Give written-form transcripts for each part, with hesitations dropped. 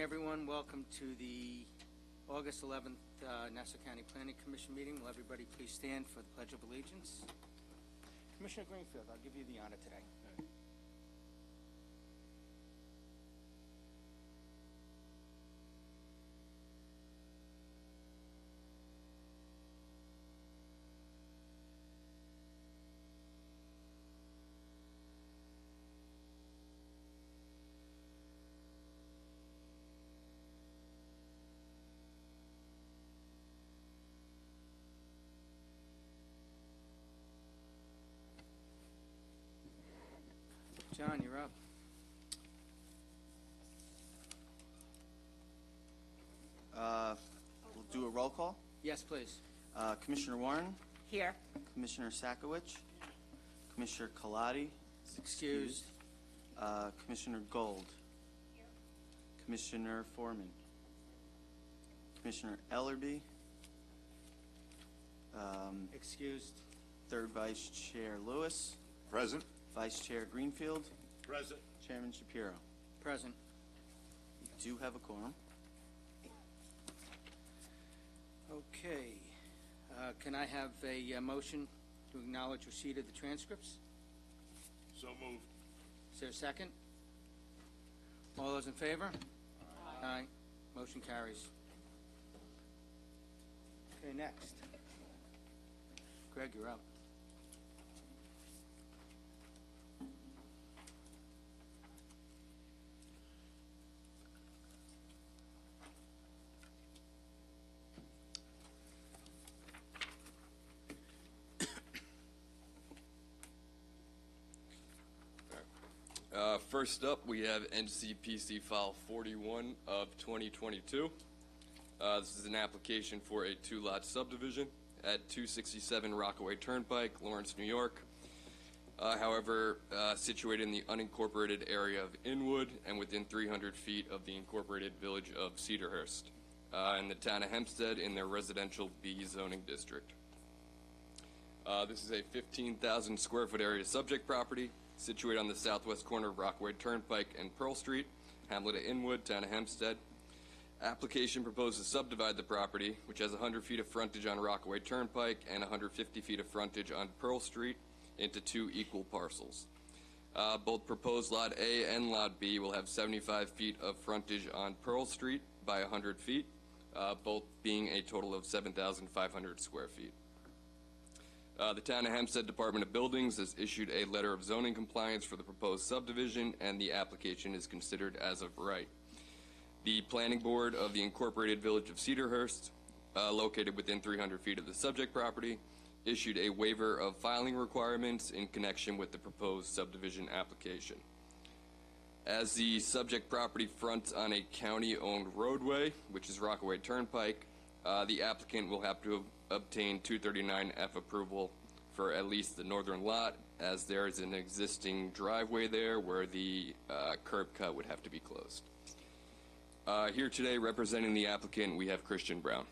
everyone. Welcome to the August 11th Nassau County Planning Commission meeting. Will everybody please stand for the Pledge of Allegiance? Commissioner Greenfield, I'll give you the honor today. John, you're up. We'll do a roll call. Yes, please. Commissioner Warren, Here. Commissioner Sakowicz, Commissioner Kaladi, It's excused. Commissioner Gold, Commissioner Foreman, Commissioner Ellerby, Excused. Third Vice Chair Lewis, Present. Vice Chair Greenfield, Present. Chairman Shapiro. Present. We do have a quorum. Okay. Can I have a motion to acknowledge receipt of the transcripts? So moved. Is there a second? All those in favor? Aye. Motion carries. Okay, next. Greg, you're up. First up, we have NCPC File 41 of 2022. This is an application for a two-lot subdivision at 267 Rockaway Turnpike, Lawrence, New York. However, situated in the unincorporated area of Inwood and within 300 feet of the incorporated village of Cedarhurst, in the town of Hempstead in their residential B zoning district. This is a 15,000 square foot area subject property situated on the southwest corner of Rockaway Turnpike and Pearl Street, hamlet of Inwood, town of Hempstead. Application proposes to subdivide the property, which has 100 feet of frontage on Rockaway Turnpike and 150 feet of frontage on Pearl Street, into two equal parcels. Both proposed Lot A and Lot B will have 75 feet of frontage on Pearl Street by 100 feet, both being a total of 7,500 square feet. The Town of Hempstead Department of Buildings has issued a letter of zoning compliance for the proposed subdivision, and the application is considered as of right. The Planning Board of the Incorporated Village of Cedarhurst, located within 300 feet of the subject property, issued a waiver of filing requirements in connection with the proposed subdivision application. As the subject property fronts on a county-owned roadway, which is Rockaway Turnpike, the applicant will have to obtain 239F approval for at least the northern lot, as there is an existing driveway there where the curb cut would have to be closed. Here today representing the applicant, we have Christian Brown.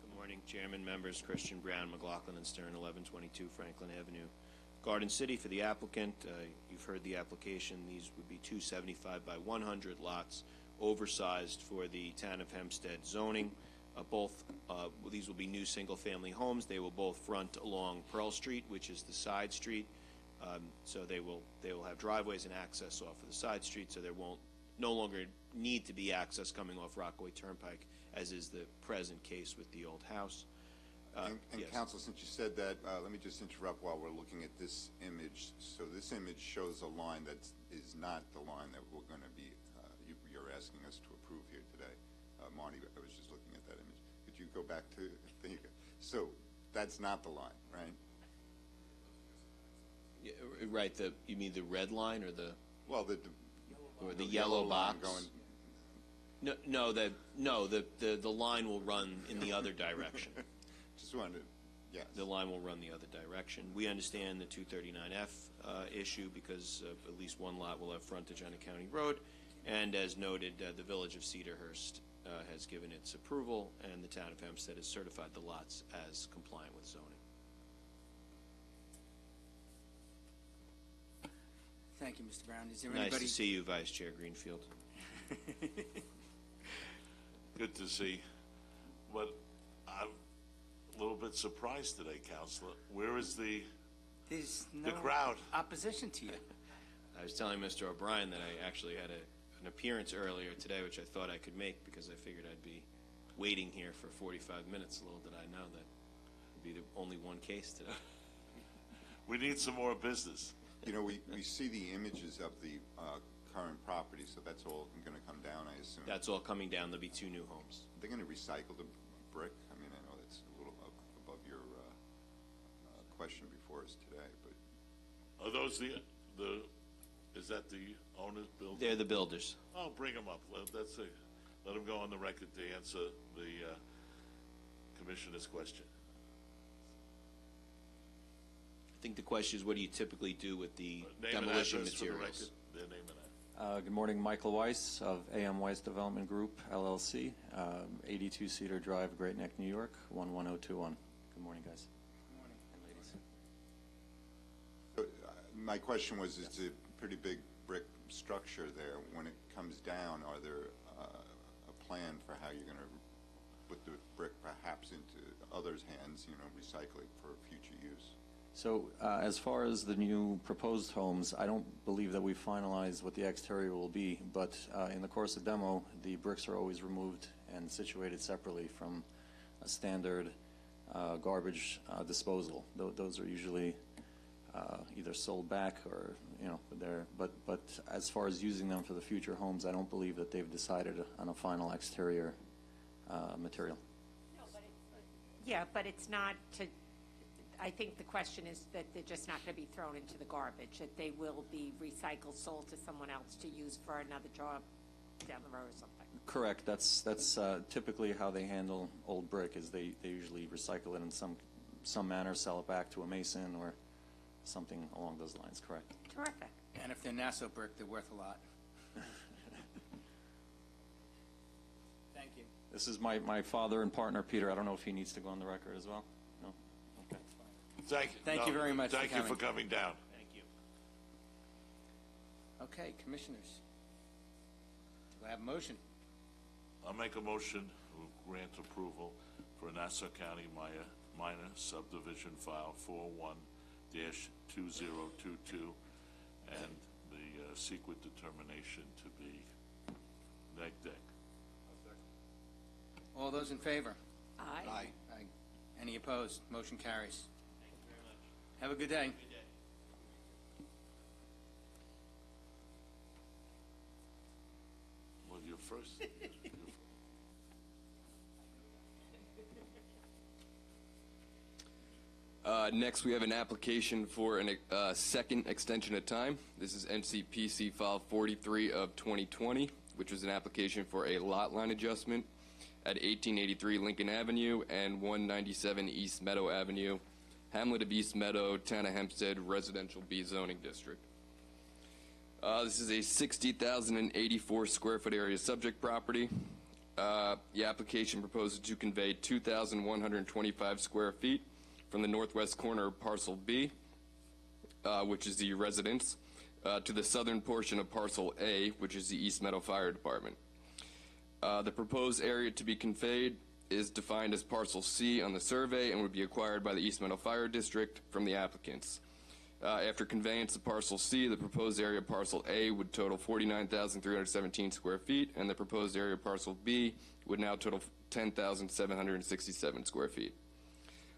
Good morning, Chairman, members. Christian Brown, McLaughlin and Stern, 1122 Franklin Avenue, Garden City. For the applicant, you've heard the application. These would be 275 by 100 lots, oversized for the town of Hempstead zoning. These will be new single-family homes. They will both front along Pearl Street, which is the side street. So they will have driveways and access off of the side street. So there won't no longer need to be access coming off Rockaway Turnpike, as is the present case with the old house. And yes. Counsel, since you said that, let me just interrupt while we're looking at this image. So this image shows a line that is not the line that we're going to be, you're asking us to approve here today. Marty, I was just looking at that image. Could you go back to, there you go. So that's not the line, right? Yeah, right. You mean the red line or the? Well, or the yellow box. Going, No. The line will run in the other direction. just wanted to, yes. The line will run the other direction. We understand the 239F issue because at least one lot will have frontage on a county road, and as noted, the Village of Cedarhurst has given its approval, and the Town of Hempstead has certified the lots as compliant with zoning. Thank you, Mr. Brown. Is there Nice anybody? to see you, Vice Chair Greenfield. Good to see. But I'm a little bit surprised today, Counselor. Where is There's no crowd? opposition to you. I was telling Mr. O'Brien that I actually had an appearance earlier today, which I thought I could make because I figured I'd be waiting here for 45 minutes. Little did I know that would be the only one case today. We need some more business. You know, we see the images of the current property, so that's all going to come down, I assume. That's all coming down. There'll be 2 new homes. They're going to recycle the brick? I mean, I know that's a little above your question before us today, but Are those is that the owner's building? They're the builders. Oh, bring them up. Let them go on the record to answer the Commissioner's question. I think the question is, what do you typically do with the Name and demolition address for the materials? record. Their name and address. Good morning, Michael Weiss of AM Weiss Development Group, LLC, 82 Cedar Drive, Great Neck, New York, 11021. Good morning, guys. Good morning. And ladies. my question was, it's a pretty big brick structure there. When it comes down, are there a plan for how you're going to put the brick perhaps into others' hands, you know, recycle it for future use? So as far as the new proposed homes, I don't believe that we've finalized what the exterior will be, but in the course of demo, the bricks are always removed and situated separately from a standard garbage disposal. Those are usually either sold back or, you know, but as far as using them for the future homes, I don't believe that they've decided on a final exterior material. No, but yeah, but it's not to, I think the question is that they're just not going to be thrown into the garbage, that they will be recycled, sold to someone else to use for another job down the road or something. Correct. That's typically how they handle old brick, is they usually recycle it in some manner, sell it back to a mason or something along those lines. Correct. Terrific. And if they're Nassau brick, they're worth a lot. Thank you. This is my father and partner, Peter. I don't know if he needs to go on the record as well. No? Okay. Thank you very much for Thank you for coming. coming down. Thank you. Okay, commissioners. Do I have a motion? I'll make a motion to grant approval for Nassau County minor subdivision file 41-2022 and the secret determination to be neg deck. All those in favor? Aye. Aye. Any opposed? Motion carries. Thank you very much. Have a good day. Good day. Well, you're first. Next, we have an application for a second extension of time. This is NCPC file 43 of 2020, which was an application for a lot line adjustment at 1883 Lincoln Avenue and 197 East Meadow Avenue, Hamlet of East Meadow, Town of Hempstead, Residential B zoning district. This is a 60,084 square foot area subject property. The application proposes to convey 2,125 square feet from the northwest corner of Parcel B, which is the residence, to the southern portion of Parcel A, which is the East Meadow Fire Department. The proposed area to be conveyed is defined as Parcel C on the survey and would be acquired by the East Meadow Fire District from the applicants. After conveyance of Parcel C, the proposed area of Parcel A would total 49,317 square feet, and the proposed area of Parcel B would now total 10,767 square feet.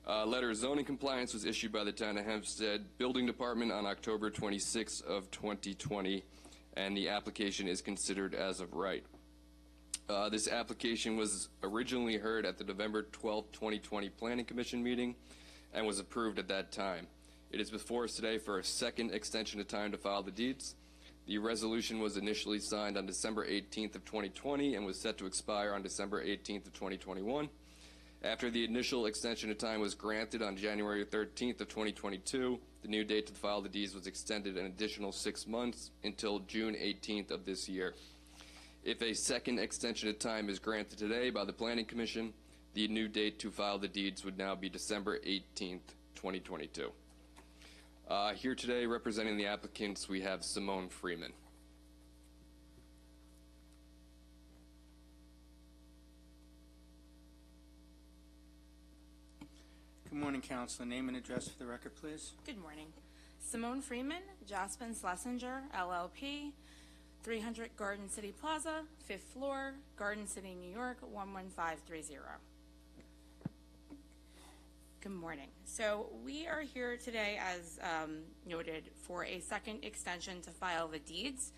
Letter of zoning compliance was issued by the Town of Hempstead Building Department on October 26 of 2020, and the application is considered as of right. This application was originally heard at the November 12, 2020 Planning Commission meeting and was approved at that time. It is before us today for a second extension of time to file the deeds. The resolution was initially signed on December 18th of 2020 and was set to expire on December 18th of 2021. After the initial extension of time was granted on January 13th of 2022, the new date to file the deeds was extended an additional 6 months until June 18th of this year. If a second extension of time is granted today by the Planning Commission, the new date to file the deeds would now be December 18th, 2022. Here today, representing the applicants, we have Simone Freeman. Good morning, Counselor. Name and address for the record, please. Good morning. Simone Freeman, Jospin Schlesinger, LLP, 300 Garden City Plaza, 5th floor, Garden City, New York, 11530. Good morning. So we are here today, as noted, for a second extension to file the deeds.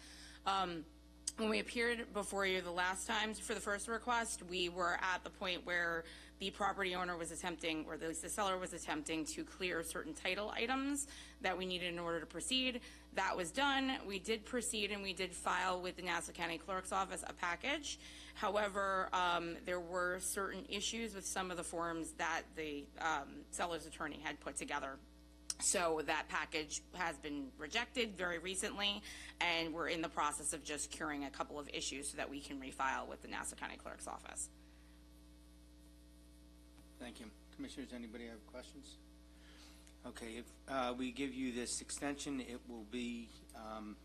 When we appeared before you the last time for the first request, we were at the point where the property owner was attempting, or at least the seller was attempting, to clear certain title items that we needed in order to proceed. That was done. We did proceed, and we did file with the Nassau County Clerk's Office a package. However, there were certain issues with some of the forms that the seller's attorney had put together. So that package has been rejected very recently, and we're in the process of just curing a couple of issues so that we can refile with the Nassau County Clerk's Office. Thank you. Commissioners, anybody have questions? Okay, if we give you this extension, it will be, the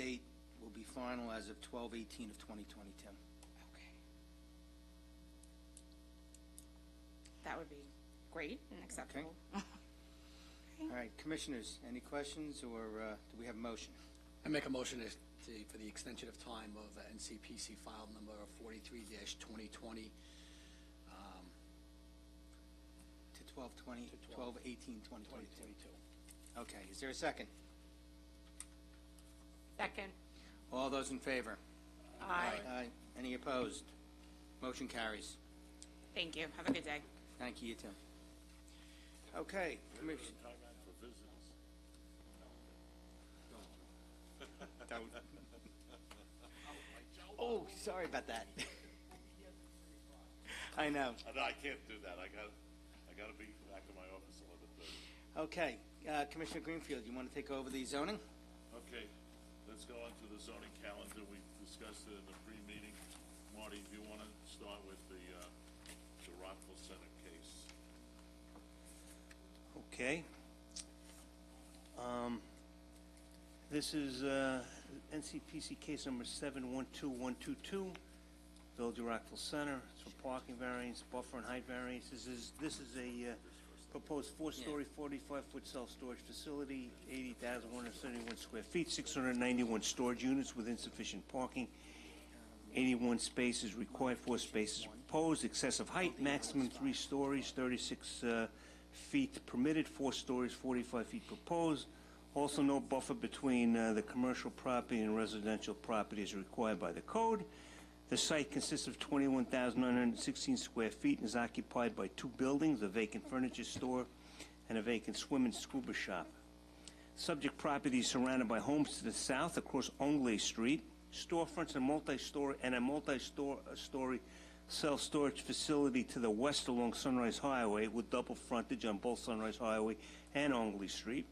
date will be final as of 12/18 of 2022. Okay. That would be great and acceptable. Okay. All right, Commissioners, any questions, or do we have a motion? I make a motion for the extension of time of NCPC file number 43-2020 to 12/18/2022. Okay, is there a second? Second. All those in favor? Aye. Aye. Any opposed? Motion carries. Thank you. Have a good day. Thank you, you too. Okay, Commission. Oh, sorry about that. I know. No, I can't do that. I gotta be back in my office at 11:30. Okay, Commissioner Greenfield, you want to take over the zoning? Okay, let's go on to the zoning calendar. We discussed it in the pre-meeting. Marty, do you want to start with the Rockville Center case? Okay. This is NCPC case number 712122, Village of Rockville Center. It's for parking variance, buffer and height variance. This is a proposed 4-story, 45-foot self-storage facility, 80,171 square feet, 691 storage units with insufficient parking, 81 spaces required, 4 spaces proposed, excessive height, maximum 3 stories, 36 feet permitted, 4 stories, 45 feet proposed. Also, no buffer between the commercial property and residential property is required by the code. The site consists of 21,916 square feet and is occupied by 2 buildings, a vacant furniture store and a vacant swim and scuba shop. Subject property is surrounded by homes to the south across Ongley Street, storefronts and a multi-story self-storage facility to the west along Sunrise Highway with double frontage on both Sunrise Highway and Ongley Street.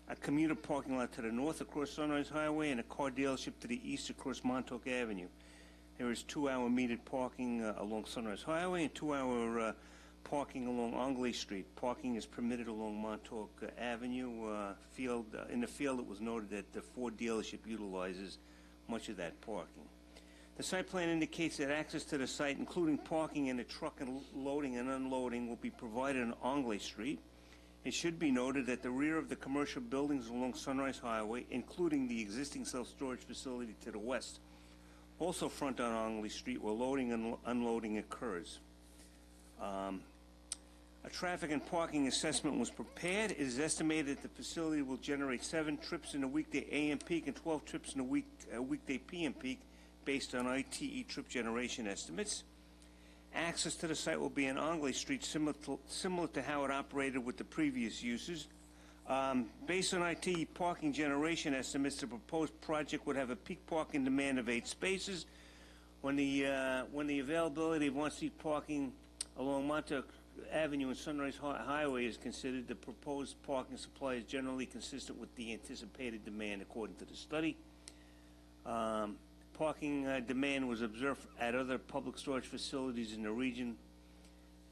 A commuter parking lot to the north across Sunrise Highway and a car dealership to the east across Montauk Avenue. There is 2-hour metered parking along Sunrise Highway and 2-hour parking along Ongley Street. Parking is permitted along Montauk Avenue. In the field, it was noted that the Ford dealership utilizes much of that parking. The site plan indicates that access to the site, including parking and the truck and loading and unloading, will be provided on Ongley Street. It should be noted that the rear of the commercial buildings along Sunrise Highway, including the existing self-storage facility to the west, also front on Ongley Street where loading and unloading occurs. A traffic and parking assessment was prepared. It is estimated that the facility will generate 7 trips in a weekday AM peak and 12 trips in a weekday PM peak based on ITE trip generation estimates. Access to the site will be on Ongley Street, similar to how it operated with the previous uses. Based on ITE parking generation estimates, the proposed project would have a peak parking demand of 8 spaces. When the availability of on-street parking along Montauk Avenue and Sunrise Highway is considered, the proposed parking supply is generally consistent with the anticipated demand according to the study. Parking demand was observed at other public storage facilities in the region.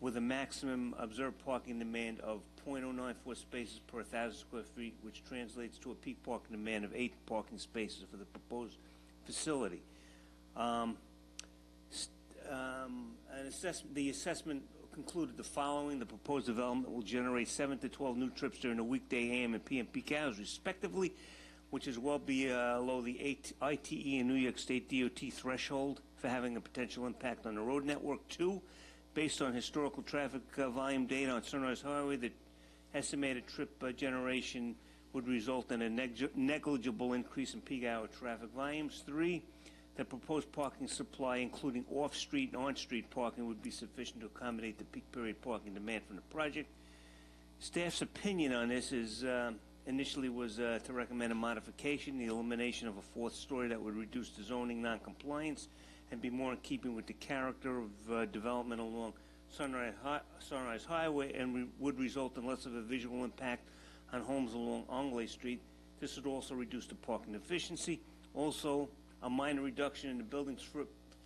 with a maximum observed parking demand of 0.094 spaces per 1,000 square feet, which translates to a peak parking demand of 8 parking spaces for the proposed facility. The assessment concluded the following. The proposed development will generate 7 to 12 new trips during the weekday AM and PM peak hours, respectively, which is well below the ITE and New York State DOT threshold for having a potential impact on the road network. 2, based on historical traffic volume data on Sunrise Highway, the estimated trip generation would result in a negligible increase in peak hour traffic volumes. 3, the proposed parking supply, including off-street and on-street parking, would be sufficient to accommodate the peak period parking demand from the project. Staff's opinion on this is initially was to recommend a modification, the elimination of a 4th story that would reduce the zoning noncompliance and be more in keeping with the character of development along Sunrise Highway, and would result in less of a visual impact on homes along Anglais Street. This would also reduce the parking efficiency. Also, a minor reduction in the building's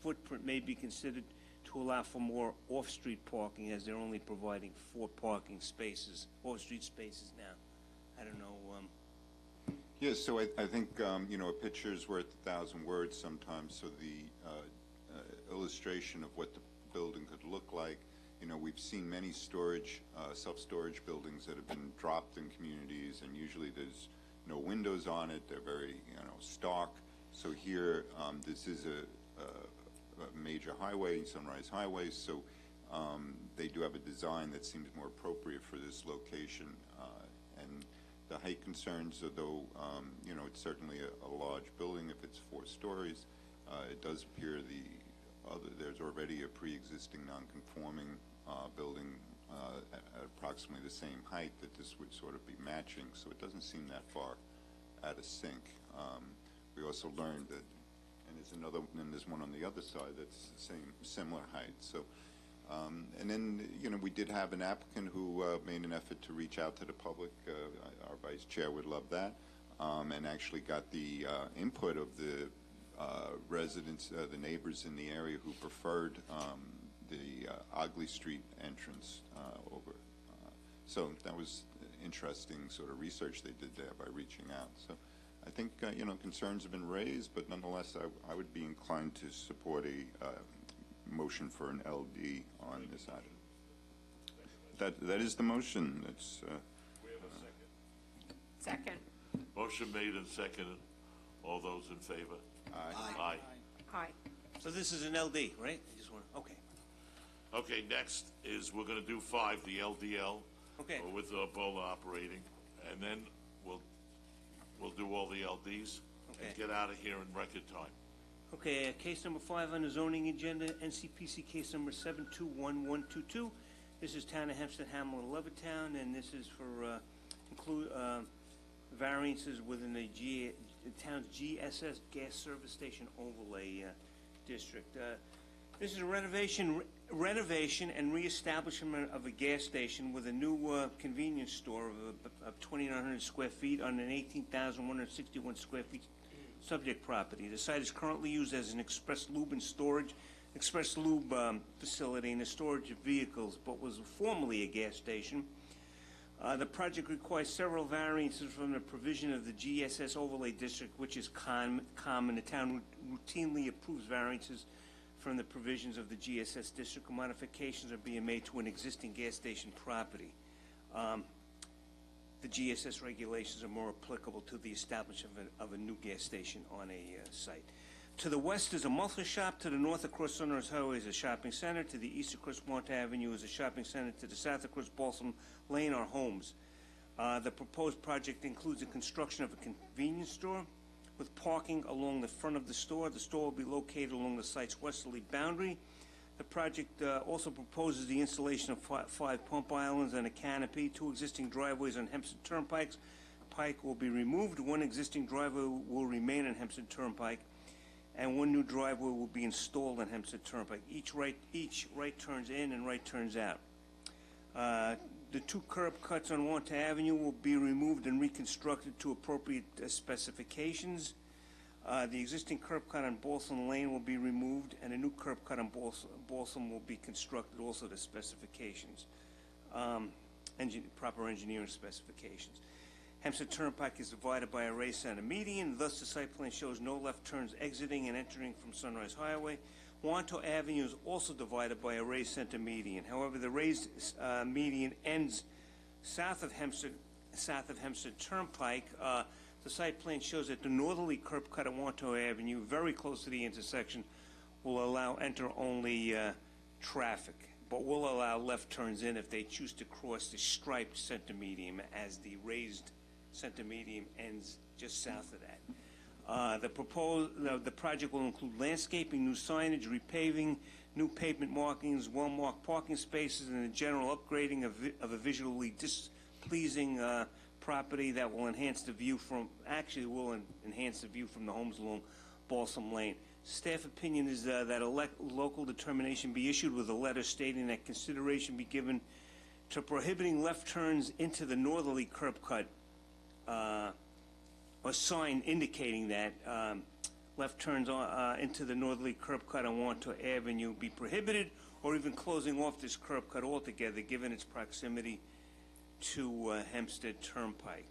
footprint may be considered to allow for more off-street parking, as they're only providing 4 parking spaces, off-street spaces now. I don't know. Yes, so I think, a picture is worth 1,000 words sometimes, so the illustration of what the building could look like, we've seen many self-storage buildings that have been dropped in communities, and usually there's no windows on it. They're very, stark. So here, this is a major highway, Sunrise Highway, so they do have a design that seems more appropriate for this location. And the height concerns, although, it's certainly a large building if it's 4 stories, it does appear there's already a pre-existing non-conforming building at approximately the same height that this would sort of be matching, so it doesn't seem that far out of sync. We also learned that, and there's one on the other side that's the similar height. So, and then, we did have an applicant who made an effort to reach out to the public. Our vice chair would love that, and actually got the input of the residents, the neighbors in the area who preferred the Anglais Street entrance over. So that was interesting sort of research they did there by reaching out. So I think, concerns have been raised, but nonetheless, I would be inclined to support a motion for an LD on this item. That is the motion. It's, We have a second. Second. Motion made and seconded. All those in favor? Aye. Aye. So this is an LD, right? I just want. Okay. Okay, next is we're going to do 5, the LDL. Okay. With Ebola operating, and then we'll do all the LDs and Okay. get out of here in record time. Okay, case number 5 on the zoning agenda, NCPC case number 721122. This is Town of Hempstead, Hamlin, Levittown, and this is for include variances within the town's GSS gas service station overlay district. This is a renovation and reestablishment of a gas station with a new convenience store of 2,900 square feet on an 18,161 square feet subject property. The site is currently used as an express lube facility and the storage of vehicles, but was formerly a gas station. The project requires several variances from the provision of the GSS overlay district, which is common. The town routinely approves variances from the provisions of the GSS district. Modifications are being made to an existing gas station property. The GSS regulations are more applicable to the establishment of a new gas station on a site. To the west is a muffler shop. To the north across Sunrise Highway is a shopping center. To the east across Mont Avenue is a shopping center. To the south across Balsam Lane are homes. The proposed project includes the construction of a convenience store with parking along the front of the store. The store will be located along the site's westerly boundary. The project also proposes the installation of 5 pump islands and a canopy. 2 existing driveways on Hempstead Turnpike will be removed. 1 existing driveway will remain on Hempstead Turnpike, and 1 new driveway will be installed on Hempstead Turnpike. Each right turns in and right turns out. The 2 curb cuts on Wanta Avenue will be removed and reconstructed to appropriate specifications. The existing curb cut on Balsam Lane will be removed, and a new curb cut on Balsam will be constructed, also to specifications, proper engineering specifications. Hempstead Turnpike is divided by a raised center median, thus the site plan shows no left turns exiting and entering from Sunrise Highway. Wanto Avenue is also divided by a raised center median. However, the raised median ends south of Hempstead Turnpike. The site plan shows that the northerly curb cut at Wanto Avenue, very close to the intersection, will allow enter-only traffic, but will allow left turns in if they choose to cross the striped center median, as the raised center median ends just south of that. The project will include landscaping, new signage, repaving, new pavement markings, well-marked parking spaces, and a general upgrading of a visually displeasing property that will enhance the view from the homes along Balsam Lane. Staff opinion is that a local determination be issued with a letter stating that consideration be given to prohibiting left turns into the northerly curb cut, or sign indicating that left turns into the northerly curb cut on Wanto Avenue be prohibited, or even closing off this curb cut altogether, given its proximity to Hempstead Turnpike.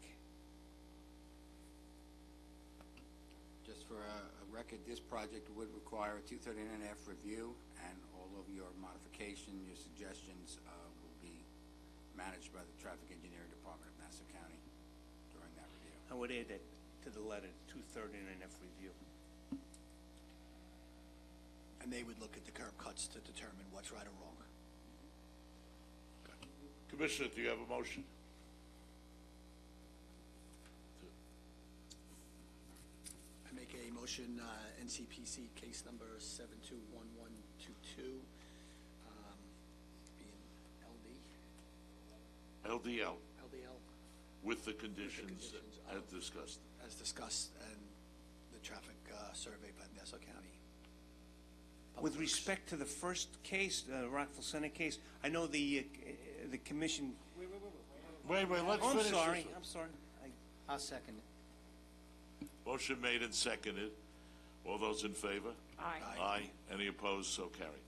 Just for a record, this project would require a 239F review, and all of your modification, your suggestions will be managed by the Traffic Engineering Department of Nassau County during that review. I would add that to the letter, 239F review. And they would look at the curb cuts to determine what's right or wrong. Commissioner, do you have a motion? I make a motion, NCPC case number 721122, being LDL, LDL, with the conditions conditions as of- discussed. as discussed, and the traffic survey by Nassau County. With Public Works. respect to the first case, the Rockville Center case, I know the commission. Wait, let's Oh, finish I'm sorry. I'll second it. this. Motion made and seconded. All those in favor? Aye. Aye. Any opposed? So carried.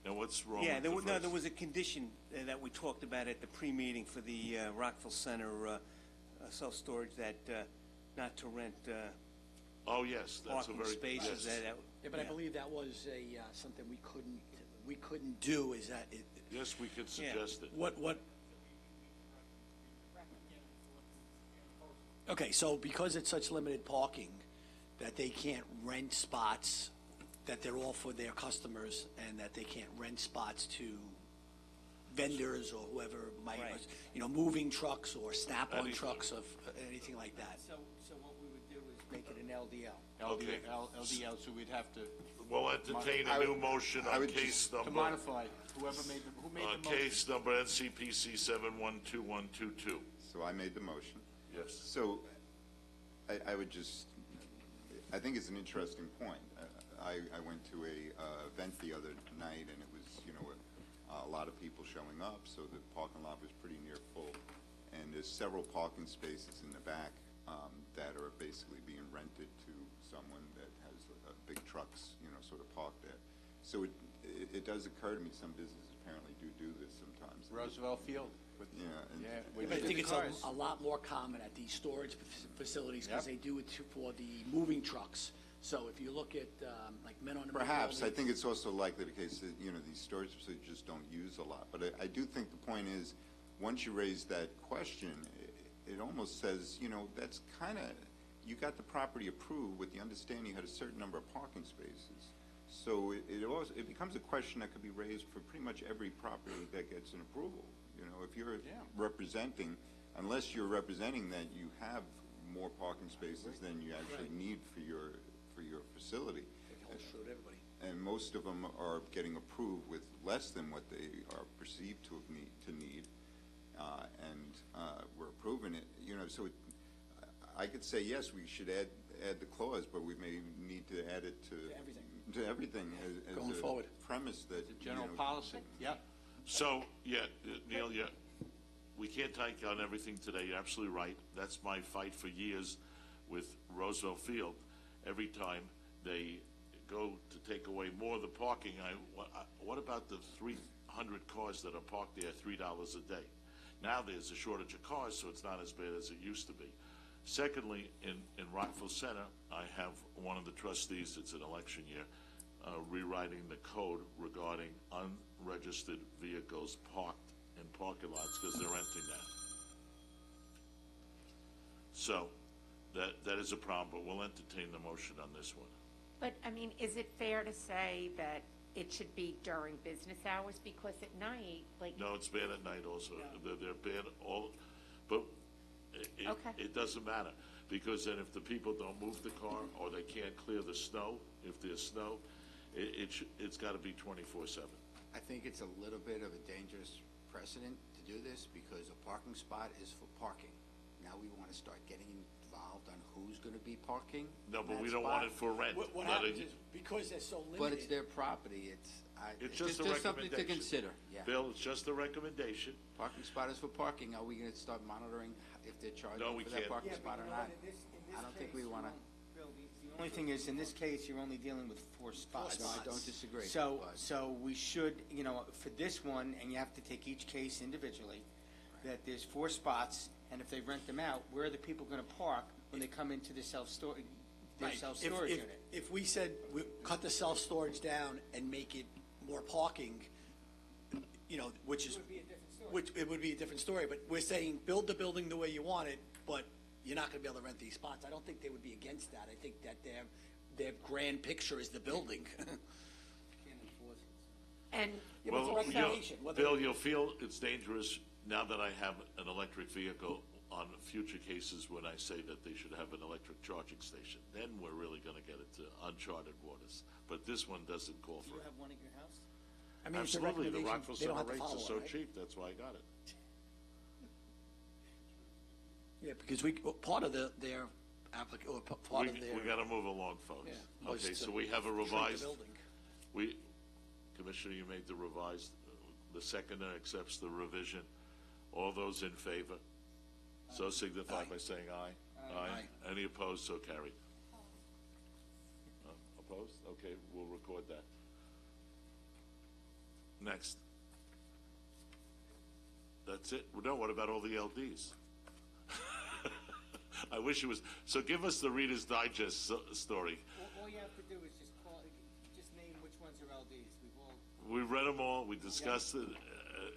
Now, what's wrong Yeah, with there the was, first? there was a condition that we talked about at the pre-meeting for the Rockville Center self-storage, that not to rent Oh, yes, that's a parking very... spaces. yes. Yeah, but I believe that was something we couldn't do, is that it, Yes, we could suggest it. what, okay, so because it's such limited parking, that they can't rent spots, that they're all for their customers, and that they can't rent spots to vendors or whoever might, Right. moving trucks or snap-on Anything. trucks of anything like that. So what we would do is make it an LDL. Okay. LDL, so we'd have to We'll entertain a new motion I on would case just- number... modify, who made the motion? Case number NCPC 712122. So I made the motion. Yes. So I would just, I think it's an interesting point. I went to a event the other night, and it was, a lot of people showing up, so the parking lot was pretty near full. And there's several parking spaces in the back that are basically being rented to someone that has big trucks, sort of parked there. So it does occur to me some businesses apparently do this sometimes. Roosevelt Field. Yeah. and- we But I did think the it's cars. a lot more common at these storage facilities, because Yep. they do it for the moving trucks. So if you look at, like Men on the Move. Perhaps. I think it's also likely the case that, these storage facilities just don't use a lot. But I do think the point is, once you raise that question, it almost says, that's kind of, you got the property approved with the understanding you had a certain number of parking spaces. So it becomes a question that could be raised for pretty much every property that gets an approval. If you're representing, unless you're representing that you have more parking spaces than you actually need for your facility. It holds true to everybody. And most of them are getting approved with less than what they are perceived to need, and we're approving it. So I could say yes, we should add the clause, but we may need to add it to everything as Going a forward. premise that General policy, yeah. So, Neil, we can't take on everything today. You're absolutely right. That's my fight for years with Roosevelt Field. every time they go to take away more of the parking, what about the 300 cars that are parked there $3 a day? Now there's a shortage of cars, so it's not as bad as it used to be. Secondly, in Rockville Center, I have one of the trustees, it's an election year, rewriting the code regarding unregistered vehicles parked in parking lots because they're renting that. So that is a problem, but we'll entertain the motion on this one. But, I mean, is it fair to say that it should be during business hours? Because at night, like. No, it's bad at night also. They're bad but Okay. it doesn't matter. Because then if the people don't move the car or they can't clear the snow, if there's snow, it's got to be 24/7. I think it's a little bit of a dangerous precedent to do this because a parking spot is for parking. Now we want to start getting involved on who's going to be parking. No, in but that we don't spot. want it for rent. What Let happens it- is, because they're so limited. But it's their property, it's just a just something to recommendation. consider, yeah. Bill, it's just a recommendation. Parking spot is for parking, are we going to start monitoring if they're charging No, we for that can't. parking Yeah, but spot you or know not? what, in this I don't think case, we want to, Bill, the only thing is, in this case, you're only dealing with 4 spots. no, I don't disagree. So, but- so we should, for this one, and you have to take each case individually, that there's 4 spots, and if they rent them out, where are the people gonna park when they come into the self-storage, Right. self-storage If- unit? If we said, we cut the self-storage down and make it more parking, which is. It would be a different story. Which, it would be a different story, but we're saying, build the building the way you want it, but you're not gonna be able to rent these spots. I don't think they would be against that. I think that their grand picture is the building. And Yeah, but it's a recommendation, whether- Bill, you'll feel it's dangerous now that I have an electric vehicle on future cases when I say that they should have an electric charging station. Then we're really gonna get into uncharted waters. But this one doesn't call Do for you it. have one at your house? I mean, it's a Absolutely, the recommendation. Rockville They don't Center have to rates follow are it, so right? cheap, that's why I got it. Yeah, because part of their or part of their. We gotta move along, folks. Yeah, was Okay, to so we have a shrink the revised, building. Commissioner, you made the revised, the seconder accepts the revision. All those in favor, so signify Aye. by saying aye. Aye. Any opposed, so carried. Opposed? Okay, we'll record that. Next. That's it? No, what about all the LDs? I wish it was, so give us the Reader's Digest story. All you have to do is just name which ones are LDs. We read them all, we discussed it.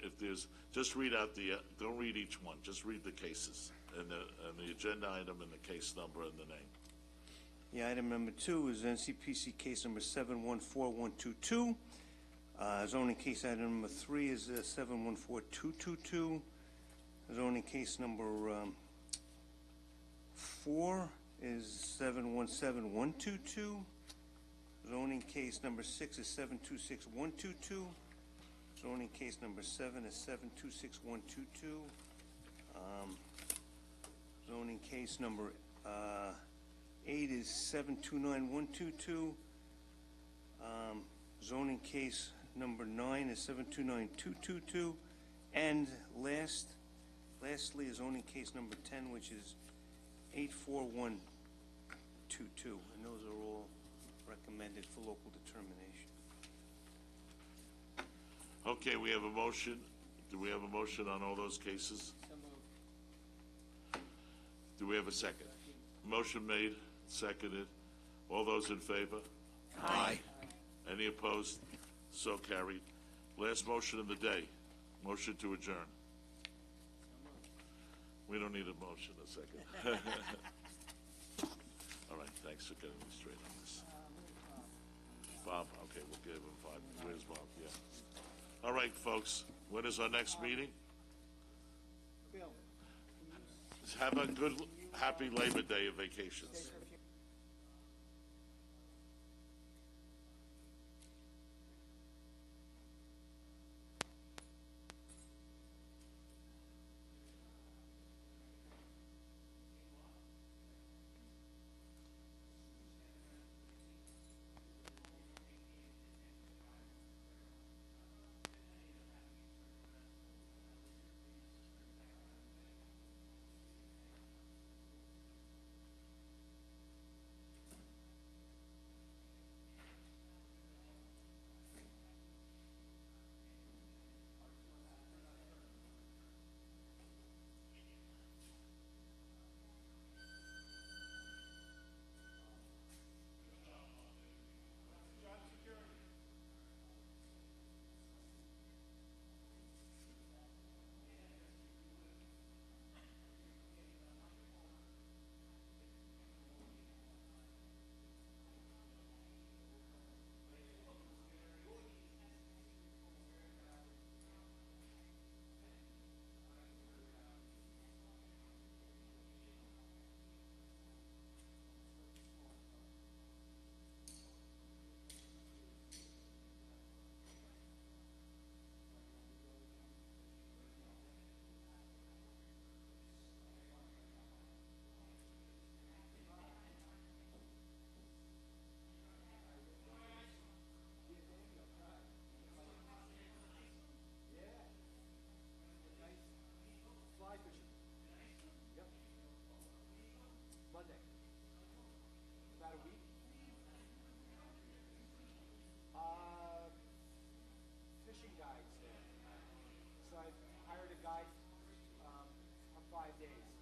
If there's, just read out don't read each one, just read the cases and the agenda item and the case number and the name. Yeah, item number 2 is NCPC case number 714122. Zoning case item number 3 is 714222. Zoning case number 4 is 717122. Zoning case number 6 is 726122. Zoning case number 7 is 726122. Zoning case number 8 is 729122. Zoning case number 9 is 729222. And lastly is zoning case number 10, which is 84122. And those are all recommended for local determination. Okay, we have a motion. Do we have a motion on all those cases? So moved. Do we have a second? Motion made, seconded. All those in favor? Aye. Any opposed? So carried. Last motion of the day. Motion to adjourn. We don't need a motion, a second. All right, thanks for getting me straight on this. Bob, okay, we'll give him 5. Where's Bob? Yeah. All right, folks, when is our next meeting? Bill, Have a good, happy Labor Day of vacations. days.